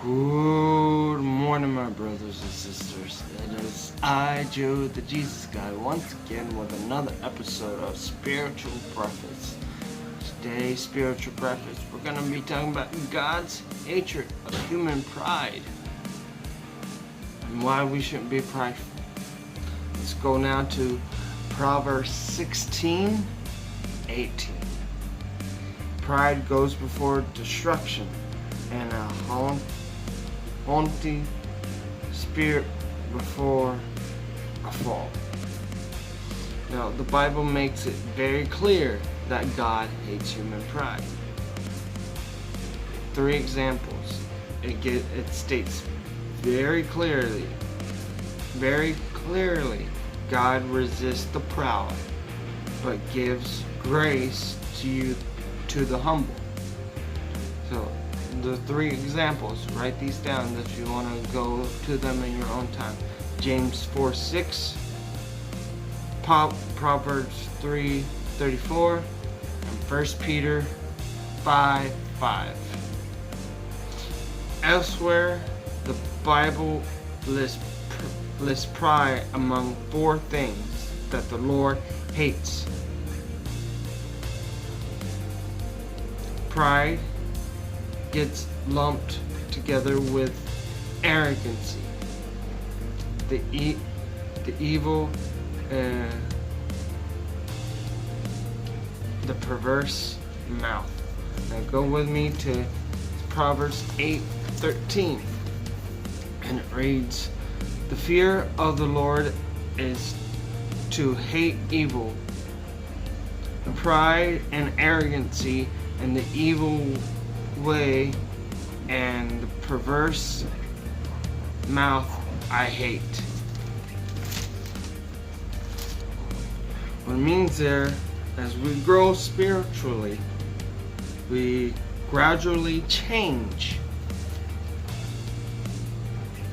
Good morning, my brothers and sisters. It is I, Joe, the Jesus Guy, once again with another episode of Spiritual Breakfast. Today's Spiritual Breakfast, we're going to be talking about God's hatred of human pride and why we shouldn't be prideful. Let's go now to Proverbs 16:18. Pride goes before destruction, and a haunting spirit before a fall. Now, the Bible makes it very clear that God hates human pride. 3 examples. It states very clearly, God resists the proud, but gives grace to the humble. So, the 3 examples, write these down if you want to go to them in your own time. James 4:6, Proverbs 3:34, and 1 Peter 5:5. Elsewhere, the Bible lists pride among 4 things that the Lord hates. Pride gets lumped together with arrogancy, the evil, the perverse mouth. Now go with me to Proverbs 8:13, and it reads, "The fear of the Lord is to hate evil, pride and arrogancy, and the evil way and the perverse mouth I hate." What it means there, as we grow spiritually, we gradually change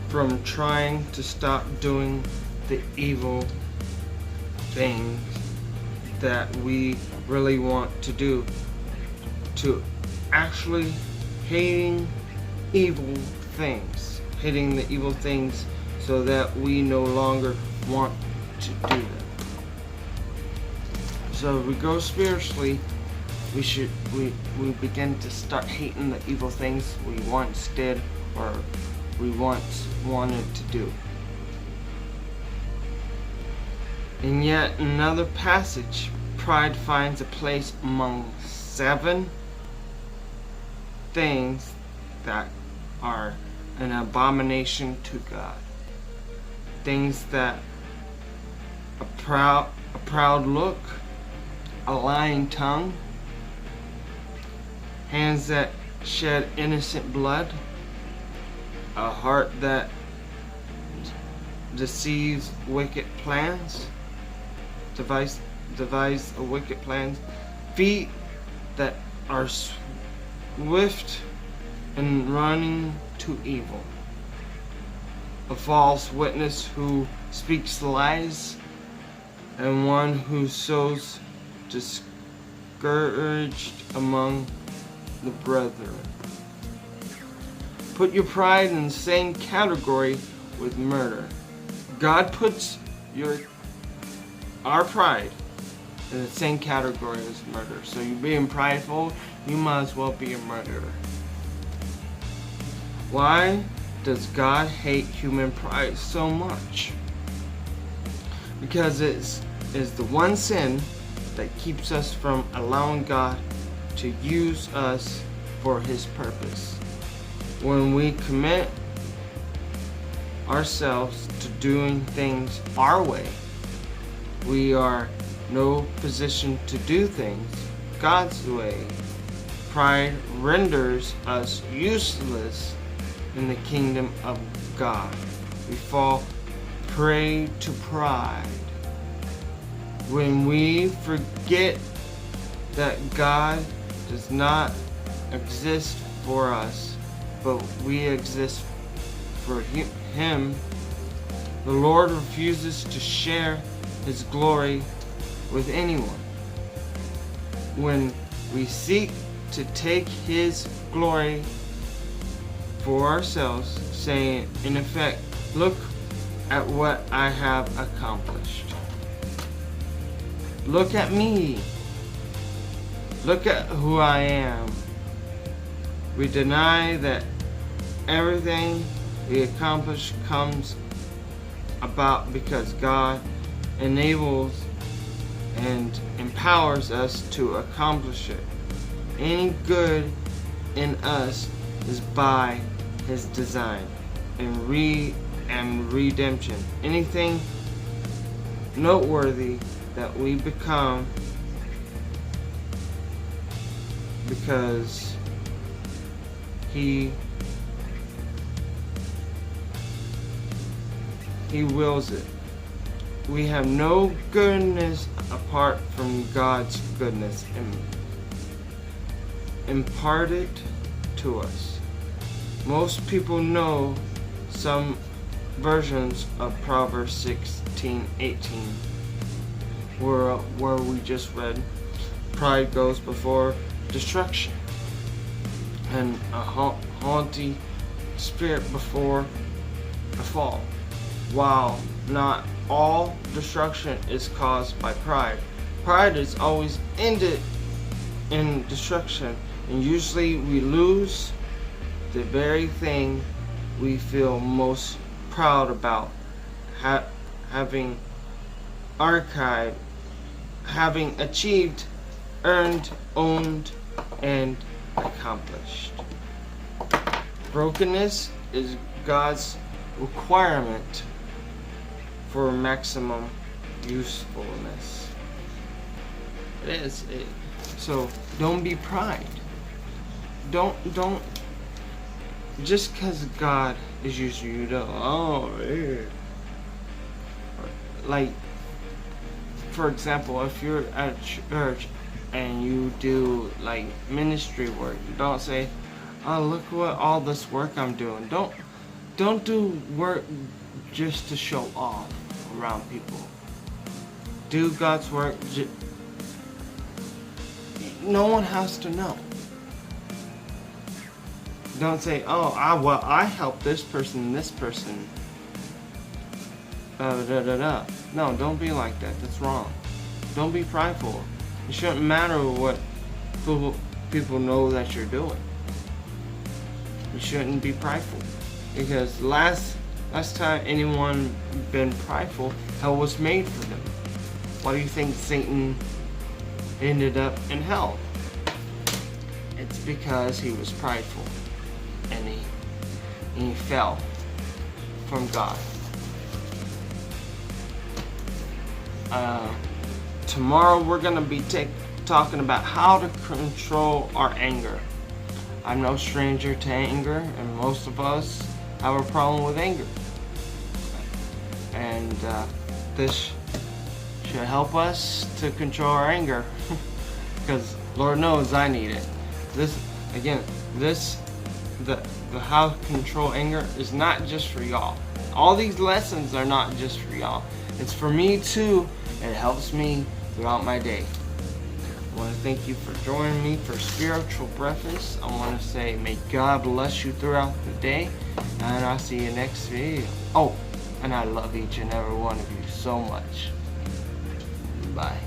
from trying to stop doing the evil things that we really want to do, to actually hating the evil things so that we no longer want to do them. So if we grow spiritually, we begin to start hating the evil things we once did or we once wanted to do. In yet another passage, pride finds a place among 7 things that are an abomination to God. Things that a proud look, a lying tongue, hands that shed innocent blood, a heart that deceives wicked plans, devise wicked plans, feet that are swift in running to evil, a false witness who speaks lies, and one who sows discouraged among the brethren. Put your pride in the same category with murder. God puts our pride in the same category as murder. So you're being prideful, you might as well be a murderer. Why does God hate human pride so much? Because it is the one sin that keeps us from allowing God to use us for His purpose. When we commit ourselves to doing things our way, we are no position to do things God's way. Pride renders us useless in the kingdom of God. We fall prey to pride when we forget that God does not exist for us, but we exist for Him. The Lord refuses to share His glory with anyone. When we seek to take His glory for ourselves, saying, in effect, look at what I have accomplished. Look at me. Look at who I am. We deny that everything we accomplish comes about because God enables and empowers us to accomplish it. Any good in us is by His design and redemption. Anything noteworthy that we become because He wills it. We have no goodness apart from God's goodness imparted to us. Most people know some versions of Proverbs 16:18, where we just read, pride goes before destruction, and a haughty spirit before a fall. While not all destruction is caused by pride, pride is always ended in destruction, and usually we lose the very thing we feel most proud about, having achieved, earned, owned, and accomplished. Brokenness is God's requirement for maximum usefulness. It is. So don't be pride. Don't just because God is using you to, like, for example, if you're at church and you do like ministry work, don't say, oh, look what all this work I'm doing. Don't do work just to show off around people. Do God's work. No one has to know. Don't say, oh, I helped this person and this person. No, don't be like that. That's wrong. Don't be prideful. It shouldn't matter what people know that you're doing. You shouldn't be prideful, because last time anyone been prideful, hell was made for them. Why do you think Satan ended up in hell? It's because he was prideful, and he fell from God. Tomorrow we're going to be talking about how to control our anger. I'm no stranger to anger, and most of us have a problem with anger. And this should help us to control our anger, because Lord knows I need it. The how to control anger is not just for y'all. All these lessons are not just for y'all. It's for me too. It helps me throughout my day. I want to thank you for joining me for Spiritual Breakfast. I want to say may God bless you throughout the day, and I'll see you next video. Oh, and I love each and every one of you so much. Bye.